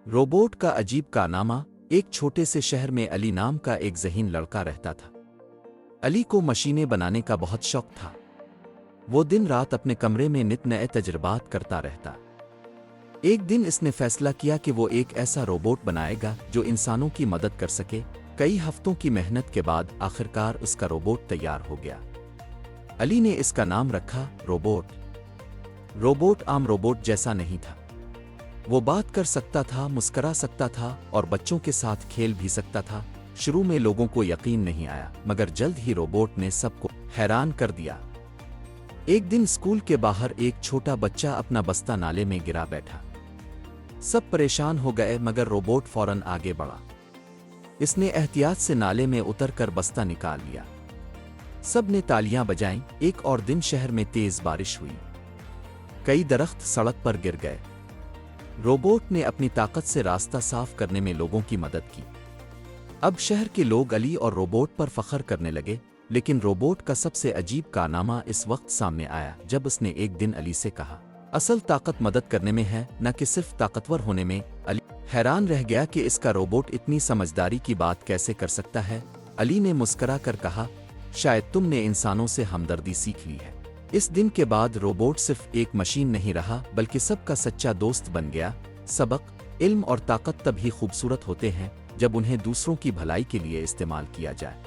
Robot का अजीब कारनामा। एक छोटे से शहर में अली नाम का एक ज़हीन लड़का रहता था। अली को मशीनें बनाने का बहुत शौक था। वो दिन रात अपने कमरे में नित नए तजुर्बात करता रहता। एक दिन इसने फैसला किया कि वो एक ऐसा रोबोट बनाएगा जो इंसानों की मदद कर सके। कई हफ्तों की मेहनत के बाद आखिरकार उसका रोबोट तैयार हो गया। अली ने इसका नाम रखा रोबोट। रोबोट आम रोबोट जैसा नहीं था। वो बात कर सकता था, मुस्करा सकता था और बच्चों के साथ खेल भी सकता था। शुरू में लोगों को यकीन नहीं आया, मगर जल्द ही रोबोट ने सबको हैरान कर दिया। एक दिन स्कूल के बाहर एक छोटा बच्चा अपना बस्ता नाले में गिरा बैठा। सब परेशान हो गए, मगर रोबोट फौरन आगे बढ़ा। इसने एहतियात से नाले में उतरकर बस्ता निकाल लिया। सब ने तालियां बजाईं। एक और दिन शहर में तेज बारिश हुई। कई दरख्त सड़क पर गिर गए। रोबोट ने अपनी ताकत से रास्ता साफ करने में लोगों की मदद की। अब शहर के लोग अली और रोबोट पर फख्र करने लगे। लेकिन रोबोट का सबसे अजीब कारनामा इस वक्त सामने आया जब उसने एक दिन अली से कहा, असल ताकत मदद करने में है, न कि सिर्फ ताकतवर होने में। अली हैरान रह गया कि इसका रोबोट इतनी समझदारी की बात कैसे कर सकता है। अली ने मुस्करा कर कहा, शायद तुमने इंसानों से हमदर्दी सीख ली है। इस दिन के बाद रोबोट सिर्फ एक मशीन नहीं रहा, बल्कि सबका सच्चा दोस्त बन गया। सबक, इल्म और ताकत तभी खूबसूरत होते हैं जब उन्हें दूसरों की भलाई के लिए इस्तेमाल किया जाए।